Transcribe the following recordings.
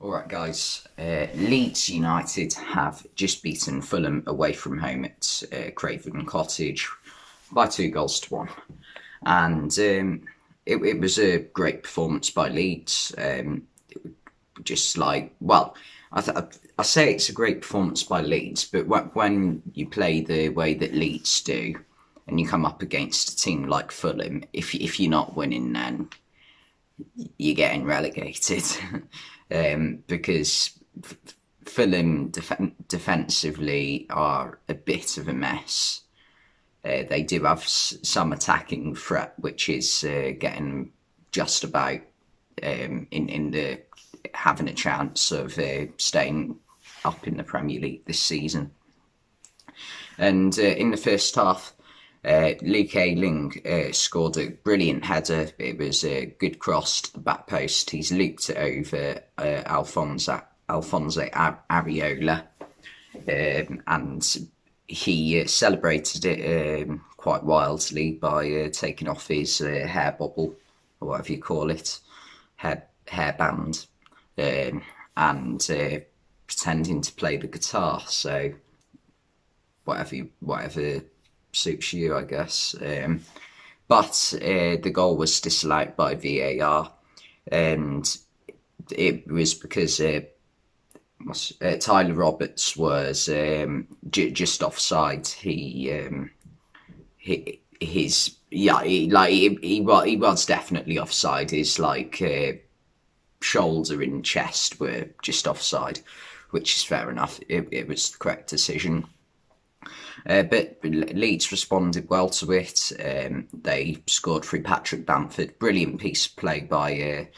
Alright guys, Leeds United have just beaten Fulham away from home at Craven Cottage by 2 goals to 1. And it was a great performance by Leeds. Just like, well, I say it's a great performance by Leeds, but when you play the way that Leeds do, and you come up against a team like Fulham, if you're not winning, then you're getting relegated. Because Fulham defensively are a bit of a mess. They do have some attacking threat, which is getting just about in the having a chance of staying up in the Premier League this season. And in the first half, Luke Ayling scored a brilliant header. It was a good cross to the back post. He's looped it over Alfonso Areola, and he celebrated it quite wildly by taking off his hair bobble, or whatever you call it, hairband, and pretending to play the guitar. So whatever suits you, I guess. But the goal was disallowed by VAR, and it was because Tyler Roberts was just offside. He was definitely offside. His shoulder and chest were just offside, which is fair enough. It was the correct decision. But Leeds responded well to it. They scored through Patrick Bamford. Brilliant piece of play by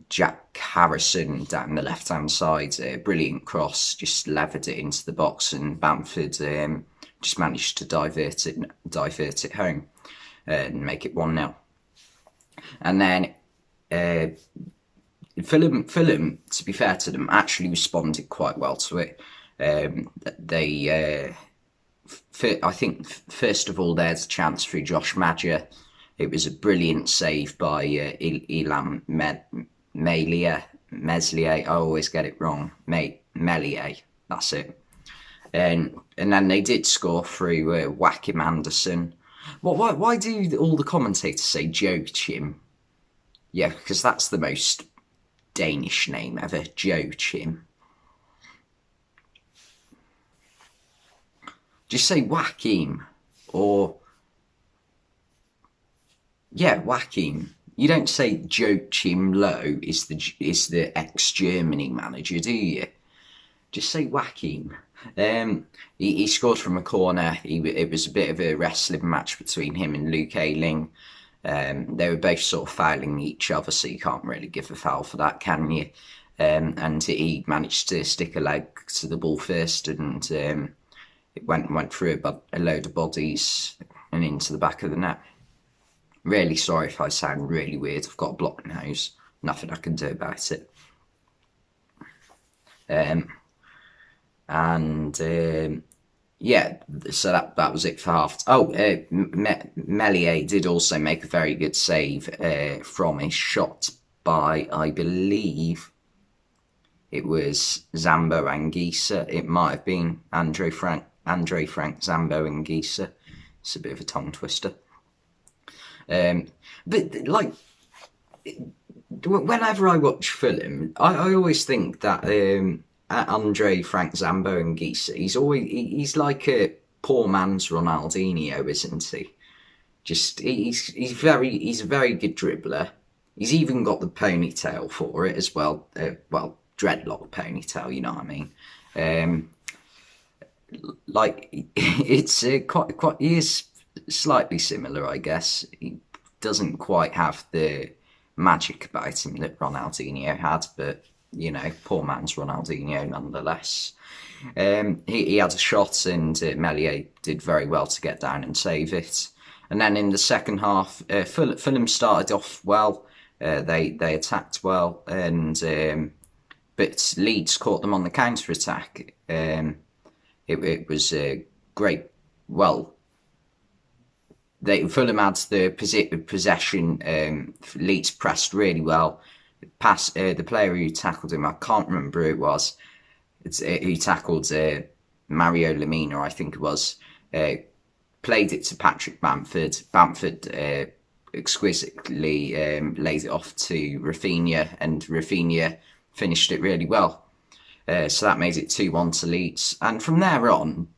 Jack Harrison down the left-hand side. Brilliant cross, just levered it into the box, and Bamford just managed to divert it home and make it 1-0. And then Fulham, to be fair to them, actually responded quite well to it. I think, first of all, there's a chance through Josh Maja. It was a brilliant save by Ilham Meslier. I always get it wrong. Meslier, that's it. And then they did score through Joachim Anderson. Why do all the commentators say Joachim? Yeah, because that's the most Danish name ever, Joachim. Just say Joachim, or Joachim. You don't say Joachim Low is the ex-Germany manager, do you? Just say Joachim. He scored from a corner. It was a bit of a wrestling match between him and Luke Ayling. They were both sort of fouling each other, so you can't really give a foul for that, can you? And he managed to stick a leg to the ball first, and it went through a load of bodies and into the back of the net. Really sorry if I sound really weird. I've got a blocked nose. Nothing I can do about it. Yeah, so that was it for half. Meslier did also make a very good save from a shot by, I believe, it was Zambo Anguissa. It might have been Andre Frank Zambo Anguissa. It's a bit of a tongue twister. But whenever I watch Fulham, I always think that Andre Frank Zambo Anguissa, he's like a poor man's Ronaldinho, isn't he? Just he's a very good dribbler. He's even got the ponytail for it as well. Dreadlock ponytail, you know what I mean? It's quite. He is slightly similar, I guess. He doesn't quite have the magic about him that Ronaldinho had, but poor man's Ronaldinho nonetheless. He had a shot, and Meslier did very well to get down and save it. And then in the second half, Fulham started off well. They attacked well, and but Leeds caught them on the counter attack. It was great. Well, Fulham had the possession. Leeds pressed really well. The player who tackled him, I can't remember who it was. Who tackled Mario Lemina, I think it was. Uh, Played it to Patrick Bamford. Bamford exquisitely laid it off to Rafinha, and Rafinha finished it really well. So that made it 2-1 to Leeds. And from there on,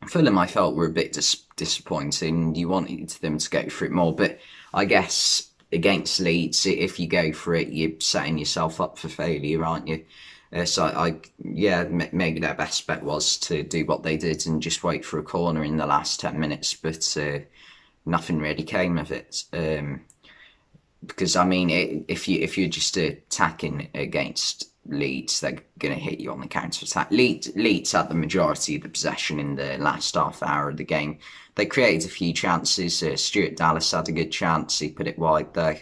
Fulham, I felt, were a bit disappointing. You wanted them to go for it more, but I guess against Leeds, if you go for it, you're setting yourself up for failure, aren't you? Yeah, maybe their best bet was to do what they did and just wait for a corner in the last 10 minutes, but nothing really came of it. Because I mean, if you're just attacking against Leeds, they're going to hit you on the counter attack. Leeds had the majority of the possession in the last half hour of the game. They created a few chances. Stuart Dallas had a good chance. He put it wide though.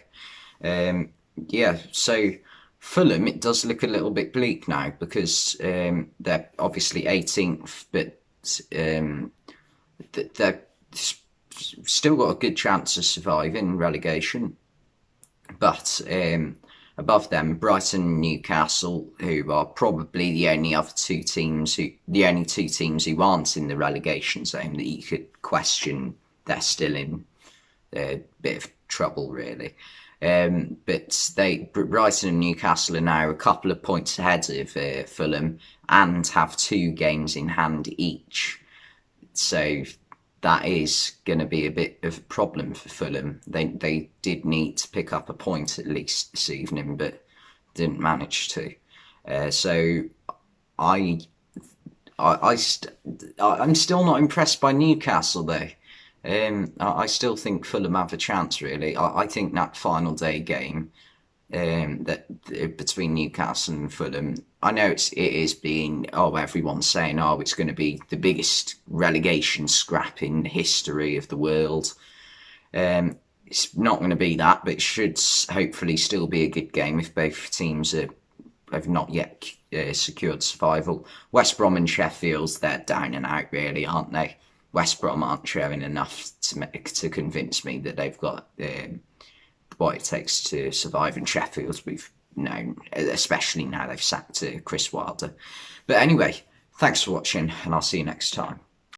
Yeah, so Fulham, it does look a little bit bleak now because they're obviously 18th, but they're still got a good chance of surviving relegation. But above them, Brighton and Newcastle, who are probably the only two teams who aren't in the relegation zone that you could question. They're still in a bit of trouble, really. But Brighton and Newcastle are now a couple of points ahead of Fulham and have 2 games in hand each. So that is going to be a bit of a problem for Fulham. They did need to pick up a point at least this evening, but didn't manage to. So I'm still not impressed by Newcastle though. I still think Fulham have a chance. Really, I think that final day game between Newcastle and Fulham. I know it is being everyone's saying it's going to be the biggest relegation scrap in the history of the world. It's not going to be that, but it should hopefully still be a good game if both teams have not yet secured survival. West Brom and Sheffield, they're down and out really, aren't they? West Brom aren't showing enough to convince me that they've got what it takes to survive in Sheffield. We've known, especially now they've sacked Chris Wilder. But anyway, thanks for watching, and I'll see you next time.